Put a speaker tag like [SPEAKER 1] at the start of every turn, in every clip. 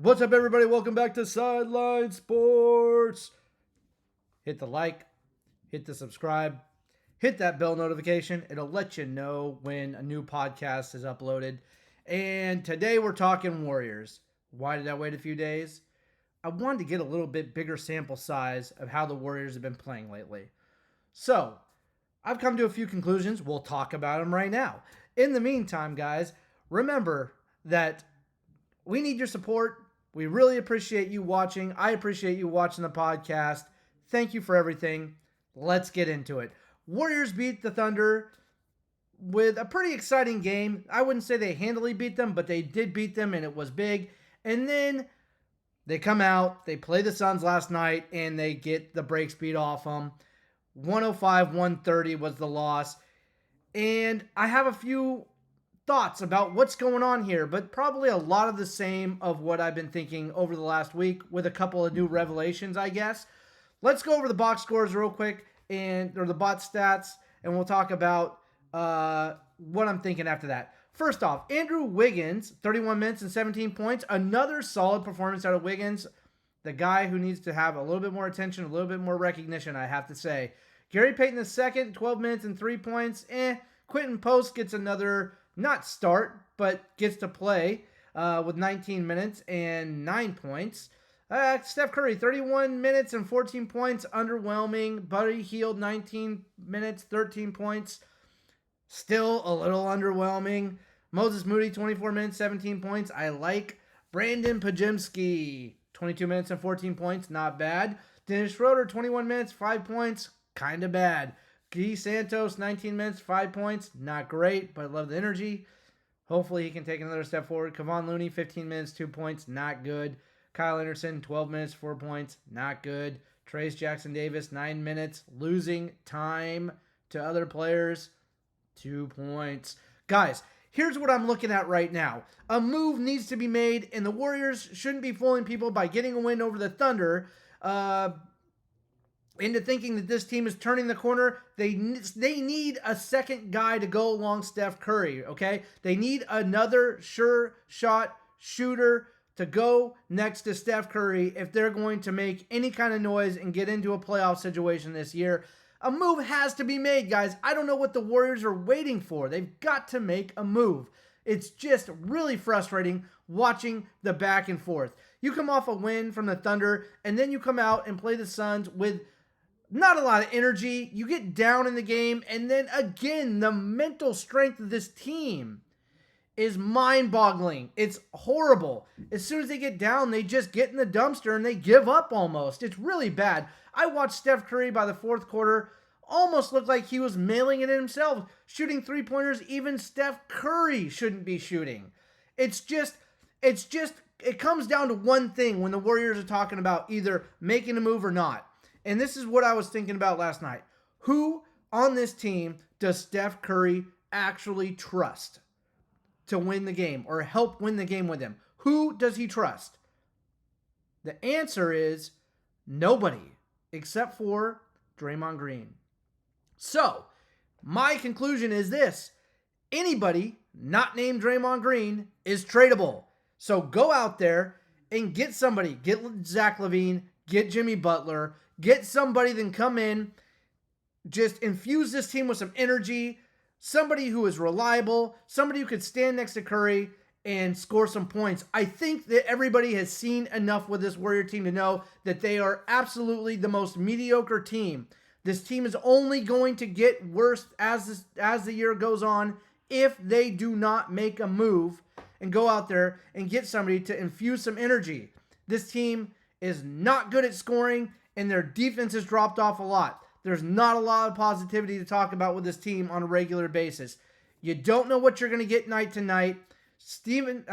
[SPEAKER 1] What's up, everybody? Welcome back to Sideline Sports. Hit the like, hit the subscribe, hit that bell notification. It'll let you know when a new podcast is uploaded. And today we're talking Warriors. Why did I wait a few days? I wanted to get a little bit bigger sample size of how the Warriors have been playing lately. So, I've come to a few conclusions. We'll talk about them right now. In the meantime, guys, remember that we need your support. We really appreciate you watching. I appreciate you watching the podcast. Thank you for everything. Let's get into it. Warriors beat the Thunder with a pretty exciting game. I wouldn't say they handily beat them, but they did beat them, and it was big. And then they come out, they play the Suns last night, and they get the brakes beat off them. 105-130 was the loss. And I have a few thoughts about what's going on here, but probably a lot of the same of what I've been thinking over the last week with a couple of new revelations, I guess. Let's go over the box scores real quick or the bot stats, and we'll talk about what I'm thinking after that. First off, Andrew Wiggins, 31 minutes and 17 points. Another solid performance out of Wiggins, the guy who needs to have a little bit more attention, a little bit more recognition, I have to say. Gary Payton II, 12 minutes and 3 points. Quentin Post gets another not start, but gets to play with 19 minutes and 9 points. Steph Curry, 31 minutes and 14 points, underwhelming. Buddy Hield, 19 minutes, 13 points, still a little underwhelming. Moses Moody, 24 minutes, 17 points. I like. Brandon Pajemski, 22 minutes and 14 points, not bad. Dennis Schroeder, 21 minutes, 5 points, kind of bad. Guy Santos, 19 minutes, 5 points. Not great, but I love the energy. Hopefully he can take another step forward. Kevon Looney, 15 minutes, 2 points. Not good. Kyle Anderson, 12 minutes, 4 points. Not good. Trace Jackson Davis, 9 minutes. Losing time to other players. 2 points. Guys, here's what I'm looking at right now. A move needs to be made, and the Warriors shouldn't be fooling people by getting a win over the Thunder. Into thinking that this team is turning the corner. They need a second guy to go along Steph Curry, okay? They need another sure shot shooter to go next to Steph Curry if they're going to make any kind of noise and get into a playoff situation this year. A move has to be made, guys. I don't know what the Warriors are waiting for. They've got to make a move. It's just really frustrating watching the back and forth. You come off a win from the Thunder, and then you come out and play the Suns with not a lot of energy. You get down in the game, and then again, the mental strength of this team is mind-boggling. It's horrible. As soon as they get down, they just get in the dumpster and they give up almost. It's really bad. I watched Steph Curry by the fourth quarter almost look like he was mailing it himself, shooting three-pointers even Steph Curry shouldn't be shooting. It comes down to one thing when the Warriors are talking about either making a move or not. And this is what I was thinking about last night. Who on this team does Steph Curry actually trust to win the game or help win the game with him? Who does he trust? The answer is nobody except for Draymond Green. So, my conclusion is this. Anybody not named Draymond Green is tradable. So go out there and get somebody. Get Zach LaVine, get Jimmy Butler, get somebody that can come in, just infuse this team with some energy, somebody who is reliable, somebody who could stand next to Curry and score some points. I think that everybody has seen enough with this Warrior team to know that they are absolutely the most mediocre team. This team is only going to get worse as the year goes on if they do not make a move and go out there and get somebody to infuse some energy. This team is not good at scoring, and their defense has dropped off a lot. There's not a lot of positivity to talk about with this team on a regular basis. You don't know what you're going to get night to night. Steve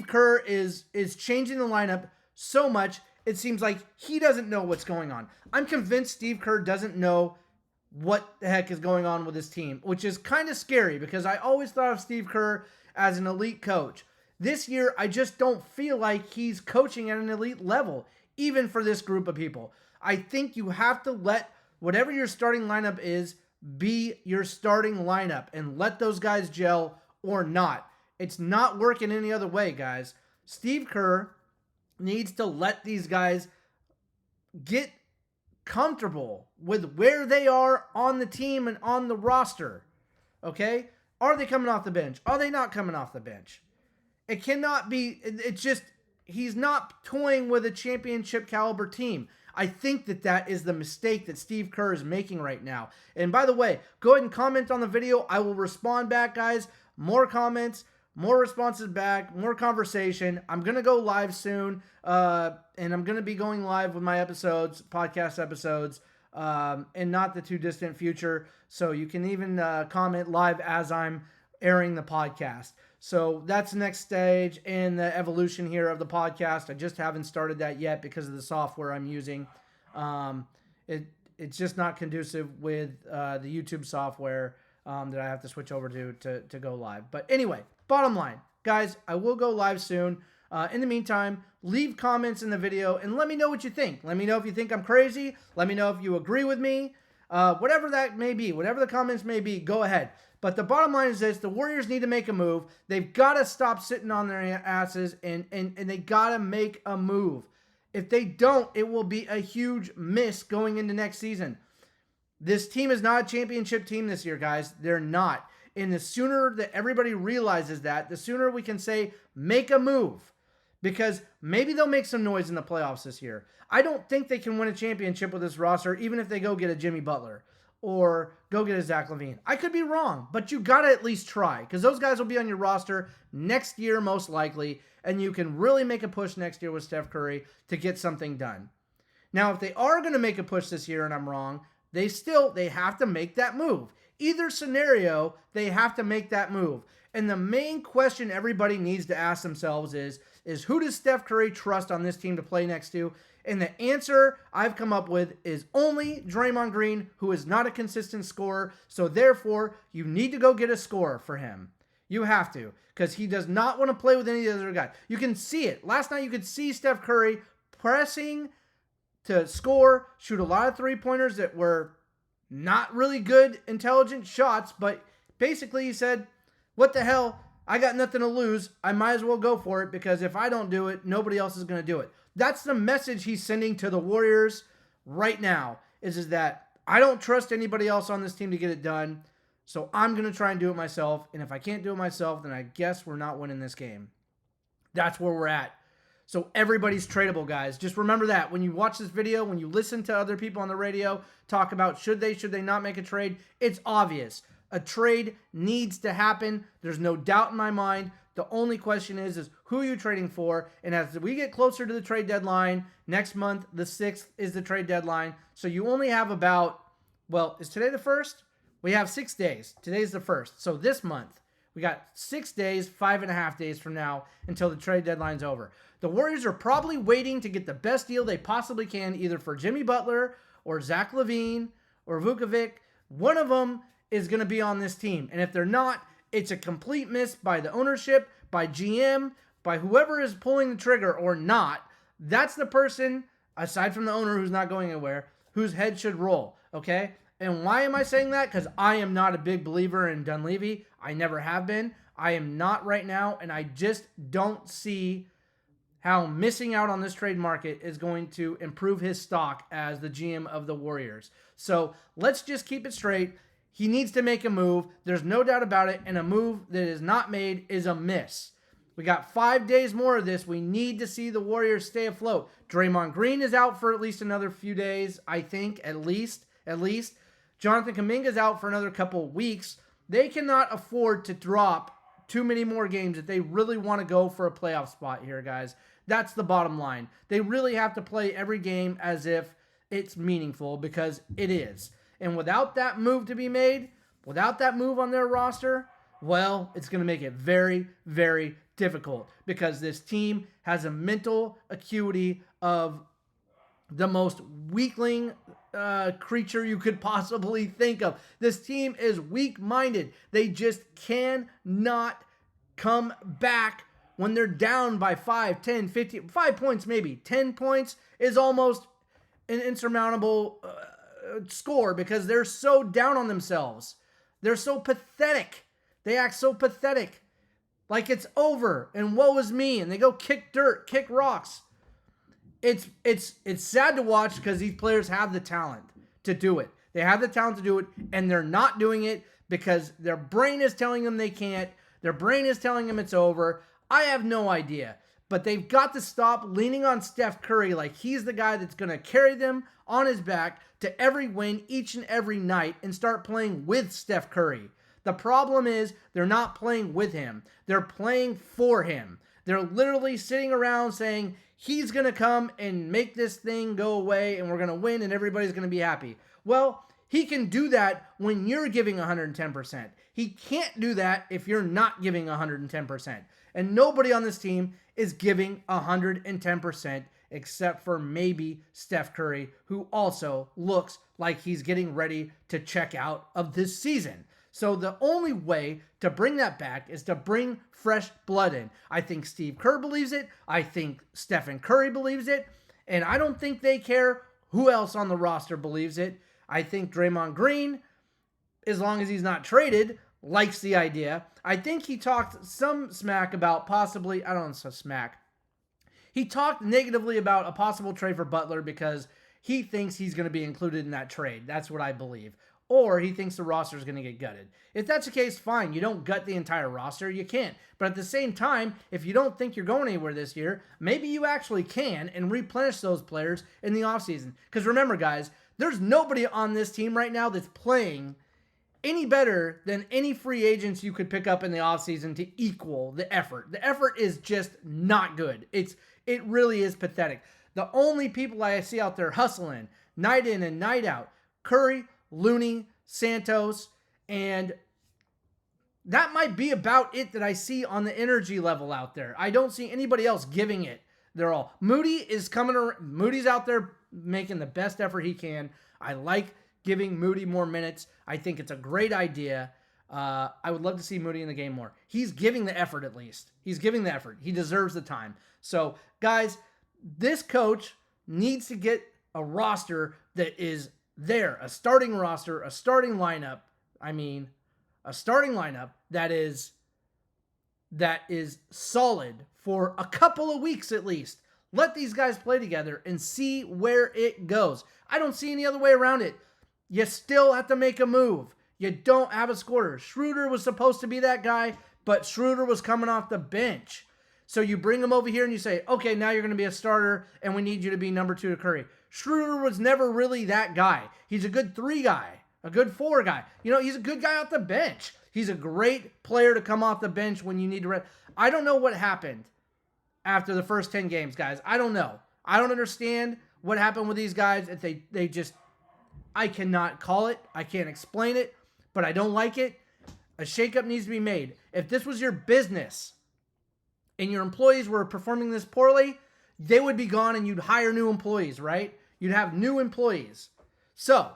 [SPEAKER 1] Kerr is changing the lineup so much, it seems like he doesn't know what's going on. I'm convinced Steve Kerr doesn't know what the heck is going on with his team, which is kind of scary because I always thought of Steve Kerr as an elite coach. This year, I just don't feel like he's coaching at an elite level, even for this group of people. I think you have to let whatever your starting lineup is be your starting lineup and let those guys gel or not. It's not working any other way, guys. Steve Kerr needs to let these guys get comfortable with where they are on the team and on the roster. Okay? Are they coming off the bench? Are they not coming off the bench? It cannot be, it's just, he's not toying with a championship caliber team. I think that is the mistake that Steve Kerr is making right now. And by the way, go ahead and comment on the video. I will respond back, guys. More comments, more responses back, more conversation. I'm going to go live soon, and I'm going to be going live with my episodes, podcast episodes, and not the too distant future. So you can even comment live as I'm airing the podcast. So that's the next stage in the evolution here of the podcast. I just haven't started that yet because of the software I'm using. It's just not conducive with the YouTube software that I have to switch over to go live. But anyway, bottom line, guys, I will go live soon. In the meantime, leave comments in the video and let me know what you think. Let me know if you think I'm crazy. Let me know if you agree with me. Whatever that may be, whatever the comments may be, go ahead. But the bottom line is this: the Warriors need to make a move. They've got to stop sitting on their asses and they got to make a move. If they don't, it will be a huge miss going into next season. This team is not a championship team this year, guys. They're not. And the sooner that everybody realizes that, the sooner we can say, make a move. Because maybe they'll make some noise in the playoffs this year. I don't think they can win a championship with this roster, even if they go get a Jimmy Butler or go get a Zach LaVine. I could be wrong, but you got to at least try, because those guys will be on your roster next year most likely, and you can really make a push next year with Steph Curry to get something done. Now, if they are going to make a push this year and I'm wrong, they have to make that move. Either scenario, they have to make that move. And the main question everybody needs to ask themselves is who does Steph Curry trust on this team to play next to? And the answer I've come up with is only Draymond Green, who is not a consistent scorer. So therefore, you need to go get a scorer for him. You have to, because he does not want to play with any of the other guys. You can see it. Last night you could see Steph Curry pressing to score, shoot a lot of three-pointers that were not really good, intelligent shots, but basically he said, what the hell? I got nothing to lose. I might as well go for it, because if I don't do it, nobody else is going to do it. That's the message he's sending to the Warriors right now, is that I don't trust anybody else on this team to get it done, so I'm going to try and do it myself, and if I can't do it myself, then I guess we're not winning this game. That's where we're at. So everybody's tradable, guys. Just remember that. When you watch this video, when you listen to other people on the radio talk about should they not make a trade, it's obvious. A trade needs to happen. There's no doubt in my mind. The only question is who are you trading for? And as we get closer to the trade deadline, next month, the 6th is the trade deadline. So you only have about, well, is today the 1st? We have 6 days. Today's the 1st. So this month, we got 6 days, 5.5 days from now until the trade deadline's over. The Warriors are probably waiting to get the best deal they possibly can, either for Jimmy Butler or Zach LaVine or Vukovic. One of them is going to be on this team. And if they're not, it's a complete miss by the ownership, by GM, by whoever is pulling the trigger or not. That's the person, aside from the owner who's not going anywhere, whose head should roll, okay? And why am I saying that? Because I am not a big believer in Dunleavy. I never have been. I am not right now, and I just don't see how missing out on this trade market is going to improve his stock as the GM of the Warriors. So let's just keep it straight. He needs to make a move. There's no doubt about it. And a move that is not made is a miss. We got 5 days more of this. We need to see the Warriors stay afloat. Draymond Green is out for at least another few days, I think, at least. Jonathan Kuminga's out for another couple of weeks. They cannot afford to drop too many more games if they really want to go for a playoff spot here, guys. That's the bottom line. They really have to play every game as if it's meaningful, because it is. And without that move to be made, without that move on their roster, well, it's going to make it very, very difficult, because this team has a mental acuity of the most weakling creature you could possibly think of. This team is weak-minded. They just cannot come back when they're down by 5, 10, 15, 5 points maybe. 10 points is almost an insurmountable score, because they're so down on themselves. They're so pathetic. They act so pathetic. Like it's over and woe is me, and they go kick dirt, kick rocks. It's sad to watch because these players have the talent to do it. They have the talent to do it, and they're not doing it because their brain is telling them they can't. Their brain is telling them it's over. I have no idea. But they've got to stop leaning on Steph Curry like he's the guy that's going to carry them on his back to every win each and every night and start playing with Steph Curry. The problem is they're not playing with him. They're playing for him. They're literally sitting around saying he's going to come and make this thing go away and we're going to win and everybody's going to be happy. Well, he can do that when you're giving 110%. He can't do that if you're not giving 110%. And nobody on this team is giving 110% except for maybe Steph Curry, who also looks like he's getting ready to check out of this season. So the only way to bring that back is to bring fresh blood in. I think Steve Kerr believes it. I think Stephen Curry believes it. And I don't think they care who else on the roster believes it. I think Draymond Green, as long as he's not traded, likes the idea. I think he talked some smack about possibly, I don't know, smack. He talked negatively about a possible trade for Butler because he thinks he's going to be included in that trade. That's what I believe. Or he thinks the roster is going to get gutted. If that's the case, fine. You don't gut the entire roster. You can't. But at the same time, if you don't think you're going anywhere this year, maybe you actually can and replenish those players in the offseason. Because remember, guys, there's nobody on this team right now that's playing any better than any free agents you could pick up in the offseason to equal the effort. The effort is just not good. It really is pathetic. The only people I see out there hustling night in and night out, Curry, Looney, Santos, and that might be about it that I see on the energy level out there. I don't see anybody else giving it their all. Moody is coming around. Moody's out there making the best effort he can. I like giving Moody more minutes. I think it's a great idea. I would love to see Moody in the game more. He's giving the effort at least. He's giving the effort. He deserves the time. So, guys, this coach needs to get a roster that is there, a starting roster, a starting lineup. A starting lineup that is solid for a couple of weeks at least. Let these guys play together and see where it goes. I don't see any other way around it. You still have to make a move. You don't have a scorer. Schroeder was supposed to be that guy, but Schroeder was coming off the bench. So you bring him over here and you say, okay, now you're going to be a starter and we need you to be number 2 to Curry. Schroeder was never really that guy. He's a good 3 guy, a good 4 guy. He's a good guy off the bench. He's a great player to come off the bench when you need to. I don't know what happened after the first 10 games, guys. I don't know. I don't understand what happened with these guys. If they just, I cannot call it. I can't explain it, but I don't like it. A shakeup needs to be made. If this was your business and your employees were performing this poorly, they would be gone and you'd hire new employees, right? You'd have new employees. So,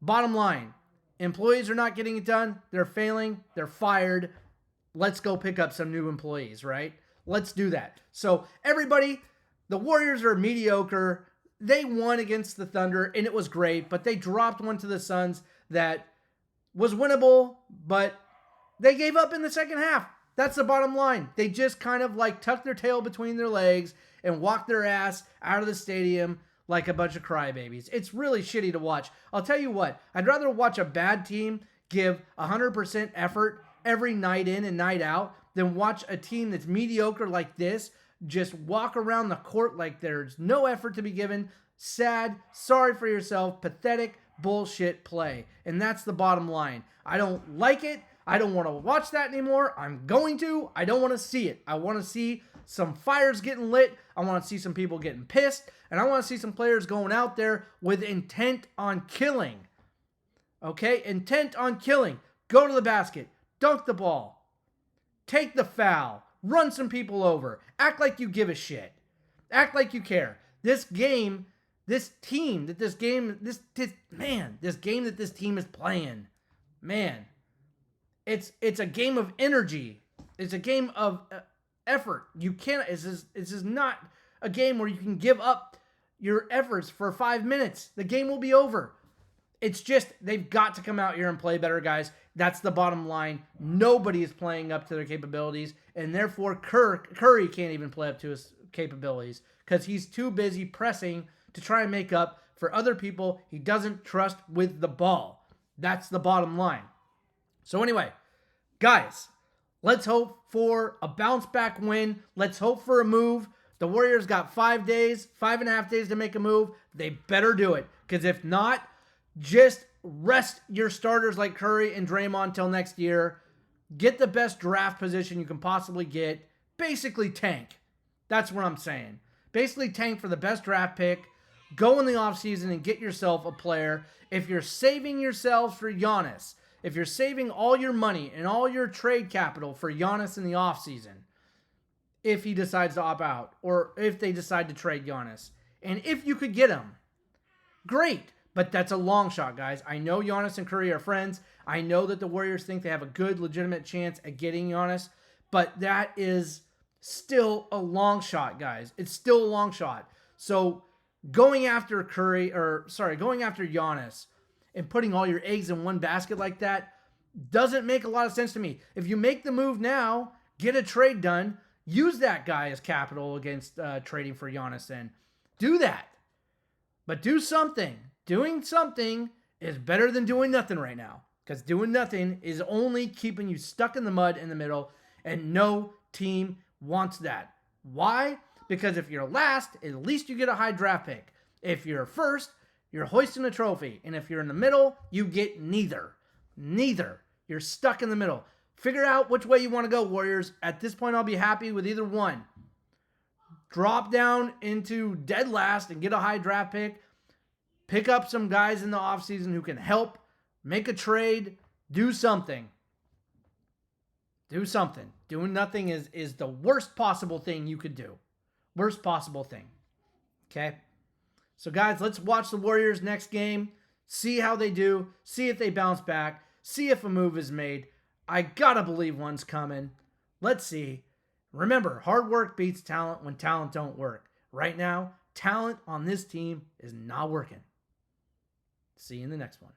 [SPEAKER 1] bottom line, employees are not getting it done. They're failing. They're fired. Let's go pick up some new employees, right? Let's do that. So, everybody, the Warriors are mediocre. They won against the Thunder, and it was great, but they dropped one to the Suns that was winnable, but they gave up in the second half. That's the bottom line. They just kind of tucked their tail between their legs and walked their ass out of the stadium like a bunch of crybabies. It's really shitty to watch. I'll tell you what, I'd rather watch a bad team give 100% effort every night in and night out than watch a team that's mediocre like this just walk around the court like there's no effort to be given. Sad, sorry for yourself, pathetic, bullshit play. And that's the bottom line. I don't like it. I don't want to watch that anymore. I'm going to. I don't want to see it. I want to see some fires getting lit. I want to see some people getting pissed. And I want to see some players going out there with intent on killing. Okay? Intent on killing. Go to the basket. Dunk the ball. Take the foul. Run some people over. Act like you give a shit. Act like you care. This game that this team is playing, man, it's a game of energy. It's a game of effort. You can't. This is not a game where you can give up your efforts for 5 minutes. The game will be over. It's just they've got to come out here and play better, guys. That's the bottom line. Nobody is playing up to their capabilities, and therefore Curry can't even play up to his capabilities because he's too busy pressing to try and make up for other people he doesn't trust with the ball. That's the bottom line. So anyway, guys, let's hope for a bounce back win. Let's hope for a move. The Warriors got 5 days, 5.5 days to make a move. They better do it. Because if not, just rest your starters like Curry and Draymond till next year. Get the best draft position you can possibly get. Basically tank. That's what I'm saying. Basically tank for the best draft pick. Go in the offseason and get yourself a player. If you're saving yourselves for Giannis, if you're saving all your money and all your trade capital for Giannis in the offseason, if he decides to opt out, or if they decide to trade Giannis, and if you could get him, great. But that's a long shot, guys. I know Giannis and Curry are friends. I know that the Warriors think they have a good, legitimate chance at getting Giannis, but that is still a long shot, guys. It's still a long shot. So going after Giannis and putting all your eggs in one basket like that doesn't make a lot of sense to me. If you make the move now, get a trade done, use that guy as capital against trading for Giannis, and do that. But do something. Doing something is better than doing nothing right now, because doing nothing is only keeping you stuck in the mud in the middle, and no team wants that. Why? Because if you're last, at least you get a high draft pick. If you're first, you're hoisting a trophy. And if you're in the middle, you get neither. Neither. You're stuck in the middle. Figure out which way you want to go, Warriors. At this point, I'll be happy with either one. Drop down into dead last and get a high draft pick. Pick up some guys in the offseason who can help. Make a trade. Do something. Do something. Doing nothing is the worst possible thing you could do. Worst possible thing. Okay? So, guys, let's watch the Warriors next game. See how they do. See if they bounce back. See if a move is made. I gotta believe one's coming. Let's see. Remember, hard work beats talent when talent don't work. Right now, talent on this team is not working. See you in the next one.